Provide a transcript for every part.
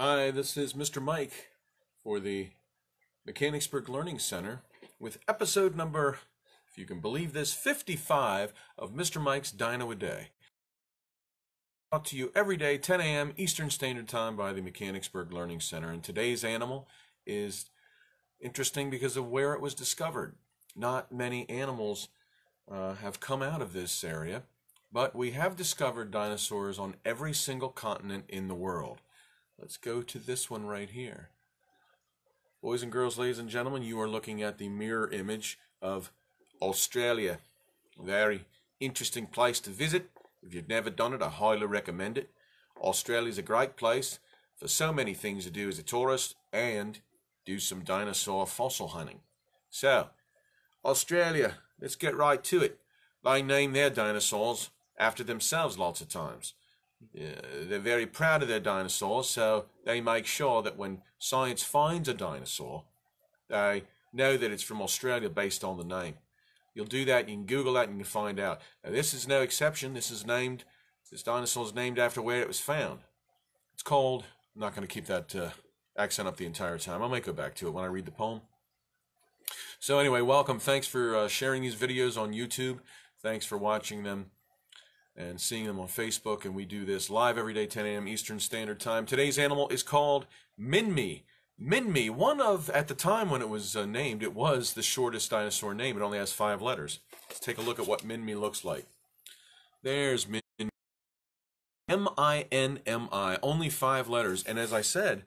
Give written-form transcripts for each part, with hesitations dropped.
Hi, this is Mr. Mike for the Mechanicsburg Learning Center with episode number, if you can believe this, 55 of Mr. Mike's Dino a Day. Brought to you every day, 10 a.m. Eastern Standard Time by the Mechanicsburg Learning Center. And today's animal is interesting because of where it was discovered. Not many animals have come out of this area, but we have discovered dinosaurs on every single continent in the world. Let's go to this one right here. Boys and girls, ladies and gentlemen, you are looking at the mirror image of Australia. Very interesting place to visit. If you've never done it, I highly recommend it. Australia is a great place for so many things to do as a tourist and do some dinosaur fossil hunting. So, Australia, let's get right to it. They name their dinosaurs after themselves lots of times. They're very proud of their dinosaurs, so they make sure that when science finds a dinosaur, they know that it's from Australia based on the name. You'll do that, you can Google that, and you can find out. Now, this is no exception. This dinosaur is named after where it was found. It's called, I'm not going to keep that accent up the entire time. I might go back to it when I read the poem. So anyway, welcome. Thanks for sharing these videos on YouTube. Thanks for watching them and seeing them on Facebook, and we do this live every day, 10 a.m. Eastern Standard Time. Today's animal is called Minmi. Minmi, one of, at the time when it was named, it was the shortest dinosaur name. It only has 5 letters. Let's take a look at what Minmi looks like. There's Minmi. M-I-N-M-I, only 5 letters, and as I said,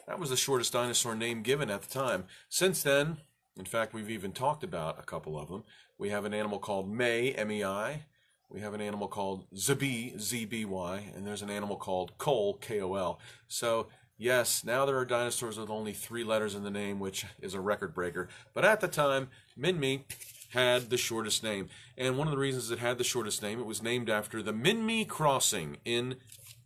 that was the shortest dinosaur name given at the time. Since then, in fact, we've even talked about a couple of them. We have an animal called Mei, M-E-I. We have an animal called Zby, Z-B-Y, and there's an animal called Kol, K-O-L. So, yes, now there are dinosaurs with only 3 letters in the name, which is a record breaker. But at the time, Minmi had the shortest name. And one of the reasons it had the shortest name, it was named after the Minmi Crossing in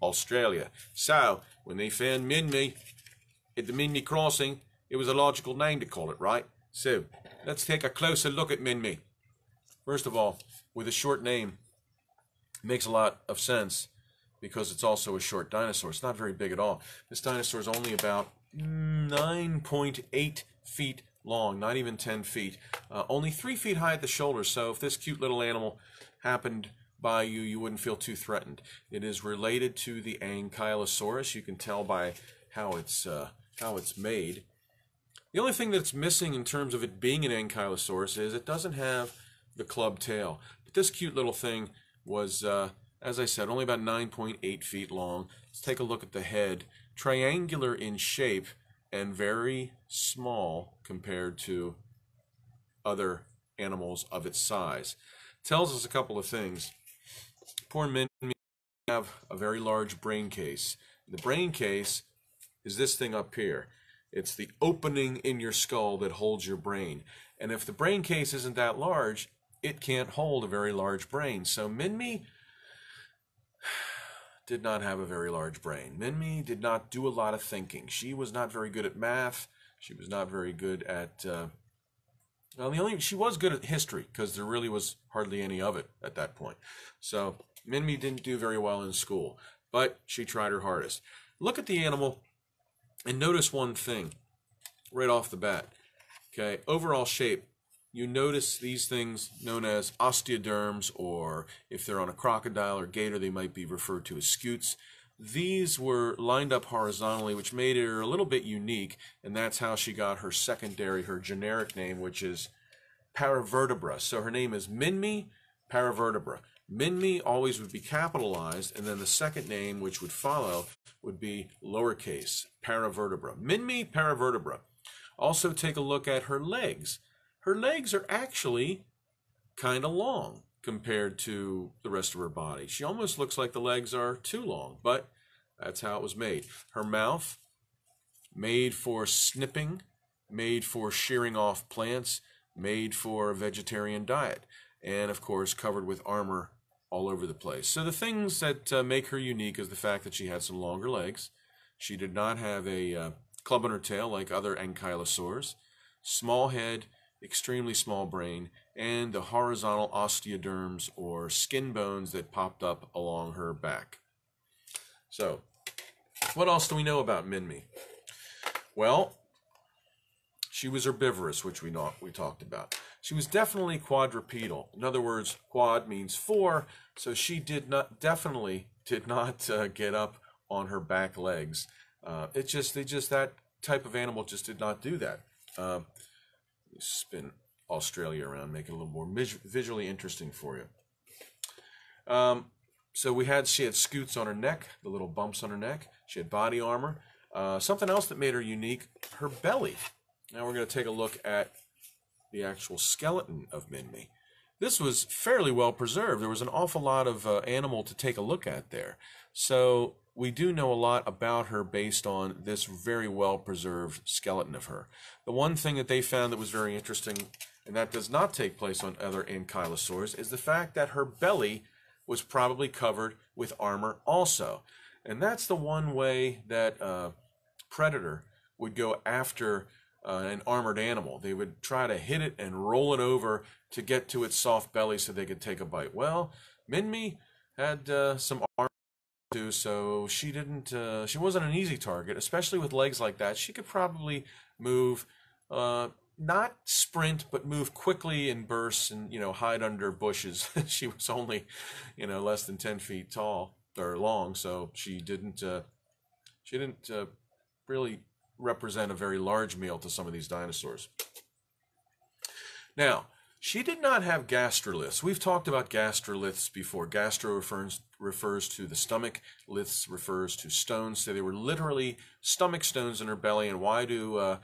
Australia. So, when they found Minmi at the Minmi Crossing, it was a logical name to call it, right? So, let's take a closer look at Minmi. First of all, with a short name, makes a lot of sense because it's also a short dinosaur. It's not very big at all. This dinosaur is only about 9.8 feet long, not even 10 feet. Only 3 feet high at the shoulders, so if this cute little animal happened by you, you wouldn't feel too threatened. It is related to the Ankylosaurus. You can tell by how it's made. The only thing that's missing in terms of it being an Ankylosaurus is it doesn't have the club tail. But this cute little thing was, as I said, only about 9.8 feet long. Let's take a look at the head. Triangular in shape and very small compared to other animals of its size. Tells us a couple of things. Poor Minmi have a very large brain case. The brain case is this thing up here. It's the opening in your skull that holds your brain. And if the brain case isn't that large, it can't hold a very large brain. So Minmi did not have a very large brain. Minmi did not do a lot of thinking. She was not very good at math. She was not very good at, she was good at history because there really was hardly any of it at that point. So Minmi didn't do very well in school, but she tried her hardest. Look at the animal and notice one thing right off the bat. Okay, overall shape. You notice these things known as osteoderms, or if they're on a crocodile or gator, they might be referred to as scutes. These were lined up horizontally, which made her a little bit unique, and that's how she got her generic name, which is Paravertebra. So her name is Minmi Paravertebra. Minmi always would be capitalized, and then the second name, which would follow, would be lowercase, Paravertebra. Minmi Paravertebra. Also take a look at her legs. Her legs are actually kind of long compared to the rest of her body. She almost looks like the legs are too long, but that's how it was made. Her mouth, made for snipping, made for shearing off plants, made for a vegetarian diet, and of course covered with armor all over the place. So the things that make her unique is the fact that she had some longer legs. She did not have a club on her tail like other ankylosaurs. Small head, extremely small brain, and the horizontal osteoderms or skin bones that popped up along her back. So, What else do we know about Minmi? Well, she was herbivorous, which we talked about. She was definitely quadrupedal. In other words, quad means four, so she definitely did not get up on her back legs. That type of animal just did not do that. Spin Australia around, make it a little more visually interesting for you. So she had scutes on her neck, the little bumps on her neck. She had body armor. Something else that made her unique, her belly. Now we're going to take a look at the actual skeleton of Minmi. This was fairly well preserved. There was an awful lot of animal to take a look at there. So we do know a lot about her based on this very well preserved skeleton of her. The one thing that they found that was very interesting, and that does not take place on other ankylosaurs, is the fact that her belly was probably covered with armor also. And that's the one way that predator would go after an armored animal. They would try to hit it and roll it over to get to its soft belly so they could take a bite. Well, Minmi had some armor too, so she wasn't an easy target, especially with legs like that. She could probably move, not sprint, but move quickly in bursts and, hide under bushes. She was only, less than 10 feet tall or long, so she didn't really represent a very large meal to some of these dinosaurs. Now, she did not have gastroliths. We've talked about gastroliths before. Gastro refers to the stomach. Liths refers to stones. So they were literally stomach stones in her belly. And why do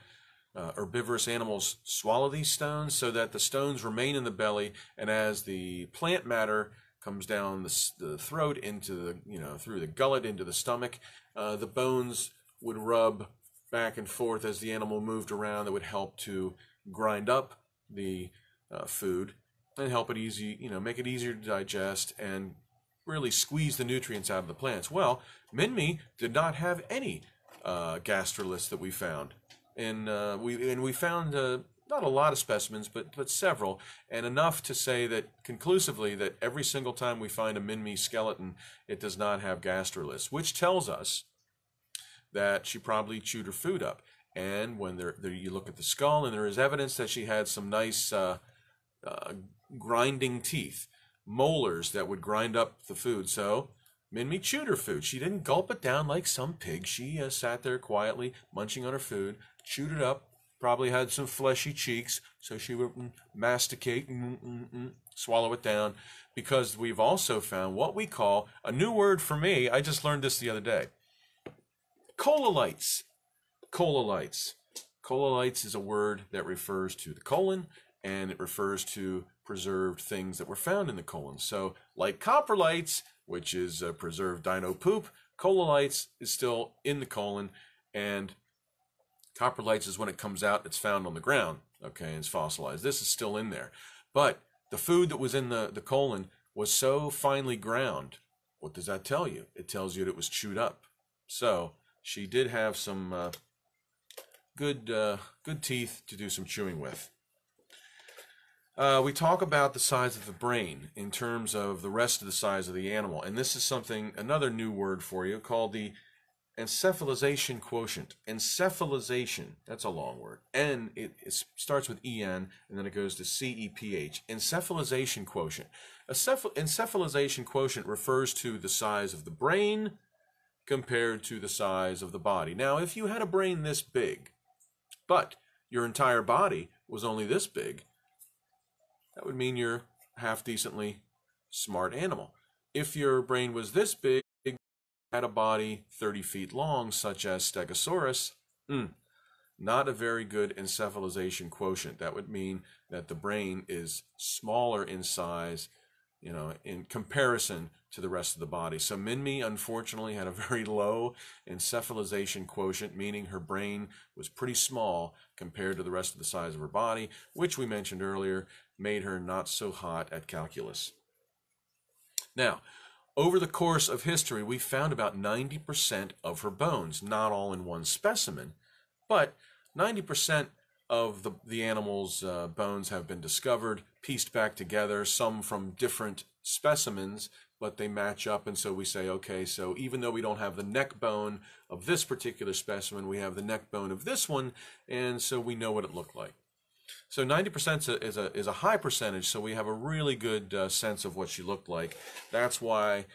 herbivorous animals swallow these stones? So that the stones remain in the belly, and as the plant matter comes down the throat into the, through the gullet into the stomach, the bones would rub back and forth as the animal moved around. That would help to grind up the food and help it make it easier to digest and really squeeze the nutrients out of the plants. Well, Minmi did not have any gastroliths that we found, and we found not a lot of specimens, but several, and enough to say that conclusively that every single time we find a Minmi skeleton, it does not have gastroliths, which tells us that she probably chewed her food up. And when you look at the skull, and there is evidence that she had some nice grinding teeth, molars that would grind up the food. So Minmi chewed her food. She didn't gulp it down like some pig. She sat there quietly munching on her food, chewed it up, probably had some fleshy cheeks, so she would masticate, swallow it down, because we've also found what we call, a new word for me, I just learned this the other day, cololites. Cololites. Cololites is a word that refers to the colon, and it refers to preserved things that were found in the colon. So, like coprolites, which is preserved dino poop, cololites is still in the colon, and coprolites is when it comes out, it's found on the ground, okay, and it's fossilized. This is still in there. But the food that was in the colon was so finely ground. What does that tell you? It tells you that it was chewed up. So she did have some good teeth to do some chewing with. We talk about the size of the brain in terms of the rest of the size of the animal, and this is another new word for you, called the encephalization quotient. Encephalization, that's a long word. It starts with En, and then it goes to CEPH. Encephalization quotient. Encephalization quotient refers to the size of the brain compared to the size of the body. Now, if you had a brain this big, but your entire body was only this big, that would mean you're a half-decently smart animal. If your brain was this big, had a body 30 feet long, such as Stegosaurus, not a very good encephalization quotient. That would mean that the brain is smaller in size, in comparison to the rest of the body. So Minmi, unfortunately, had a very low encephalization quotient, meaning her brain was pretty small compared to the rest of the size of her body, which we mentioned earlier made her not so hot at calculus. Now, over the course of history, we found about 90% of her bones, not all in one specimen, but 90% of the animal's bones have been discovered, pieced back together, some from different specimens, but they match up, and so we say, okay, so even though we don't have the neck bone of this particular specimen, we have the neck bone of this one, and so we know what it looked like. So 90% is a high percentage, so we have a really good sense of what she looked like. That's why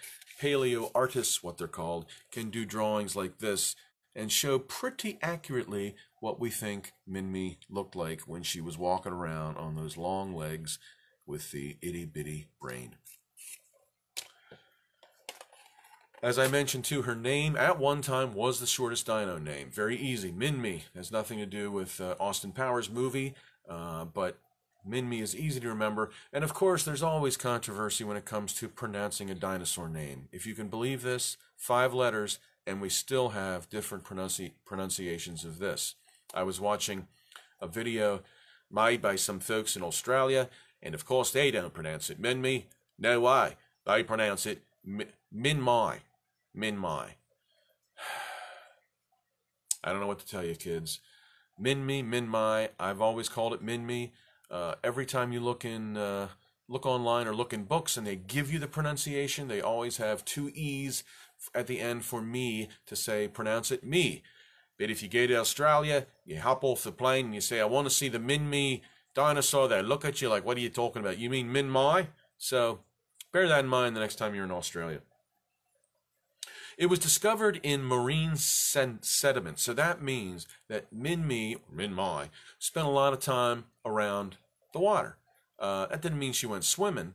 paleo artists, what they're called, can do drawings like this and show pretty accurately what we think Minmi looked like when she was walking around on those long legs with the itty-bitty brain. As I mentioned too, her name at one time was the shortest dino name. Very easy, Minmi. Has nothing to do with Austin Powers movie, but Minmi is easy to remember. And of course, there's always controversy when it comes to pronouncing a dinosaur name. If you can believe this, 5 letters, and we still have different pronunciations of this. I was watching a video made by some folks in Australia, and of course they don't pronounce it Minmi. No way. They pronounce it Minmi. Minmi. I don't know what to tell you, kids. Minmi, Minmi. I've always called it Minmi. Every time you look online or look in books and they give you the pronunciation, they always have 2 E's at the end for me to say, pronounce it me. But if you go to Australia, you hop off the plane and you say, I want to see the Minmi dinosaur, they look at you like, what are you talking about? You mean Minmi? So bear that in mind the next time you're in Australia. It was discovered in marine sediment, so that means that Minmi spent a lot of time around the water. That didn't mean she went swimming,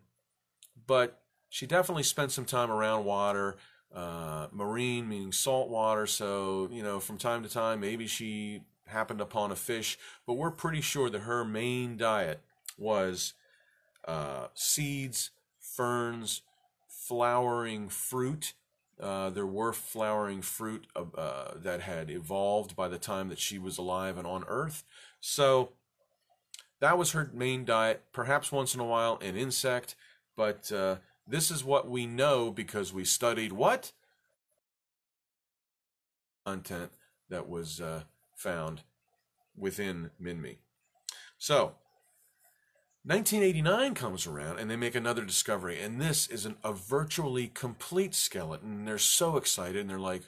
but she definitely spent some time around water. Marine meaning salt water, so from time to time maybe she happened upon a fish, but we're pretty sure that her main diet was seeds, ferns, flowering fruit. There were flowering fruit that had evolved by the time that she was alive and on Earth. So that was her main diet, perhaps once in a while an insect, but this is what we know because we studied what? Content that was found within Minmi. So 1989 comes around and they make another discovery, and this is a virtually complete skeleton. And they're so excited and they're like,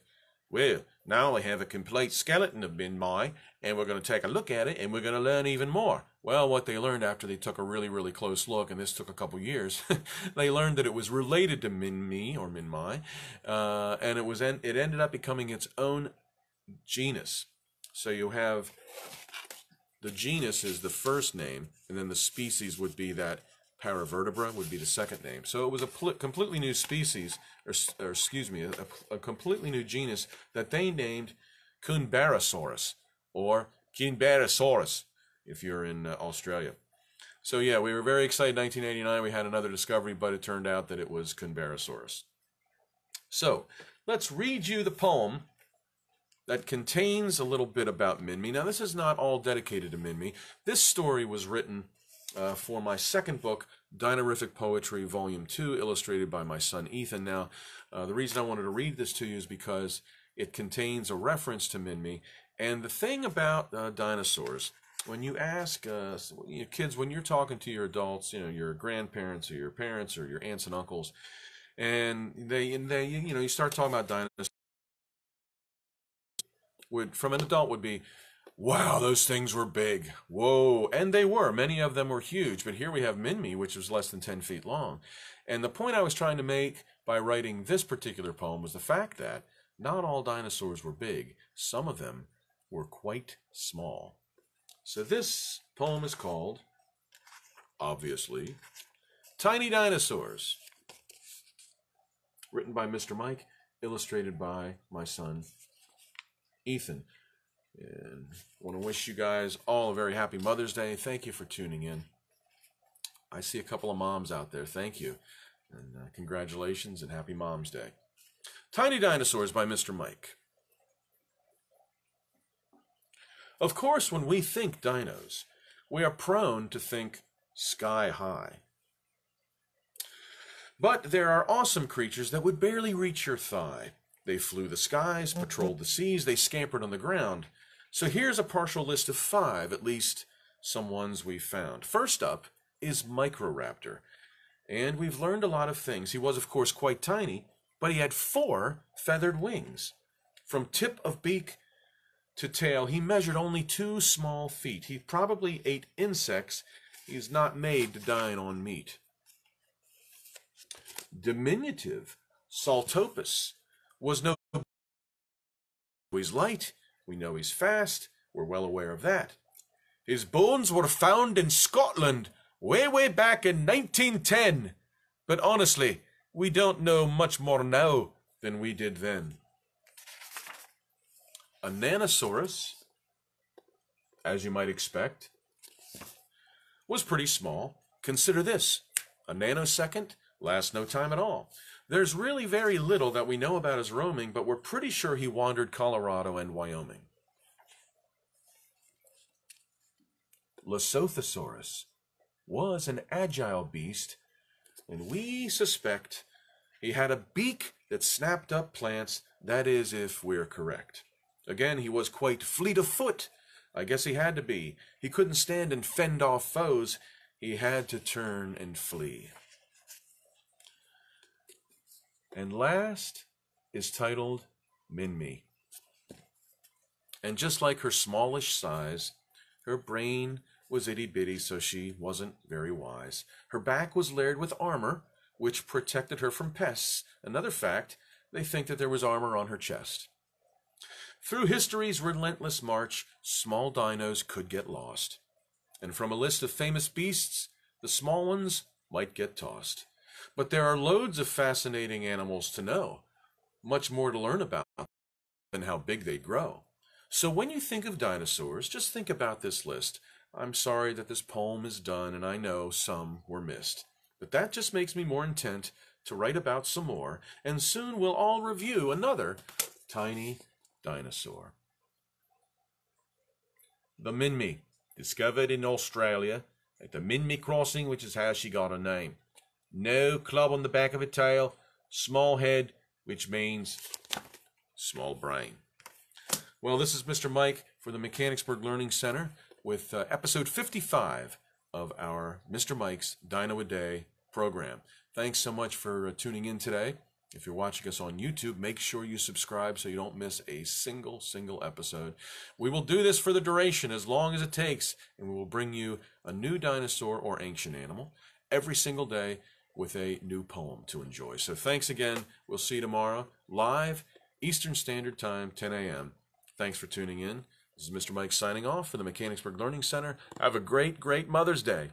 well, now they have a complete skeleton of Minmi and we're going to take a look at it and we're going to learn even more. Well, what they learned after they took a really, really close look, and this took a couple years, they learned that it was related to Minmi or Minmi, and it ended up becoming its own genus. So you have the genus is the first name, and then the species would be that Paravertebra would be the second name. So it was a completely new species, or excuse me, a completely new genus that they named Kunbarasaurus, or Kinbarasaurus, if you're in Australia. So yeah, we were very excited in 1989. We had another discovery, but it turned out that it was Kunbarasaurus. So let's read you the poem that contains a little bit about Minmi. Now, this is not all dedicated to Minmi. This story was written for my second book, Dinorific Poetry, Volume 2, illustrated by my son Ethan. Now, the reason I wanted to read this to you is because it contains a reference to Minmi. And the thing about dinosaurs, when you ask kids, when you're talking to your adults, your grandparents or your parents or your aunts and uncles, and they you start talking about dinosaurs, from an adult would be, wow, those things were big. Whoa. And they were. Many of them were huge. But here we have Minmi, which was less than 10 feet long. And the point I was trying to make by writing this particular poem was the fact that not all dinosaurs were big. Some of them were quite small. So this poem is called, obviously, Tiny Dinosaurs. Written by Mr. Mike, illustrated by my son Ethan. And I want to wish you guys all a very happy Mother's Day. Thank you for tuning in. I see a couple of moms out there. Thank you. And congratulations and happy Mom's Day. Tiny Dinosaurs by Mr. Mike. Of course, when we think dinos, we are prone to think sky high. But there are awesome creatures that would barely reach your thigh. They flew the skies, patrolled the seas, they scampered on the ground. So here's a partial list of 5, at least some ones we found. First up is Microraptor. And we've learned a lot of things. He was, of course, quite tiny, but he had 4 feathered wings. From tip of beak to tail, he measured only 2 small feet. He probably ate insects. He's not made to dine on meat. Diminutive Saltopus was no. He's light. We know he's fast. We're well aware of that. His bones were found in Scotland way back in 1910. But honestly, we don't know much more now than we did then. A Nanosaurus, as you might expect, was pretty small. Consider this, a nanosecond lasts no time at all. There's really very little that we know about his roaming, but we're pretty sure he wandered Colorado and Wyoming. Lesothosaurus was an agile beast, and we suspect he had a beak that snapped up plants, that is, if we're correct. Again, he was quite fleet of foot. I guess he had to be. He couldn't stand and fend off foes. He had to turn and flee. And last is titled Minmi. And just like her smallish size, her brain was itty-bitty, so she wasn't very wise. Her back was layered with armor, which protected her from pests. Another fact, they think that there was armor on her chest. Through history's relentless march, small dinos could get lost. And from a list of famous beasts, the small ones might get tossed. But there are loads of fascinating animals to know, much more to learn about than how big they grow. So when you think of dinosaurs, just think about this list. I'm sorry that this poem is done, and I know some were missed. But that just makes me more intent to write about some more, and soon we'll all review another tiny dinosaur. The Minmi, discovered in Australia at the Minmi Crossing, which is how she got her name. No club on the back of her tail, small head, which means small brain. Well, this is Mr. Mike for the Mechanicsburg Learning Center with episode 55 of our Mr. Mike's Dino a Day program. Thanks so much for tuning in today. If you're watching us on YouTube, make sure you subscribe so you don't miss a single episode. We will do this for the duration, as long as it takes, and we will bring you a new dinosaur or ancient animal every single day with a new poem to enjoy. So thanks again. We'll see you tomorrow, live, Eastern Standard Time, 10 a.m. Thanks for tuning in. This is Mr. Mike signing off for the Mechanicsburg Learning Center. Have a great Mother's Day.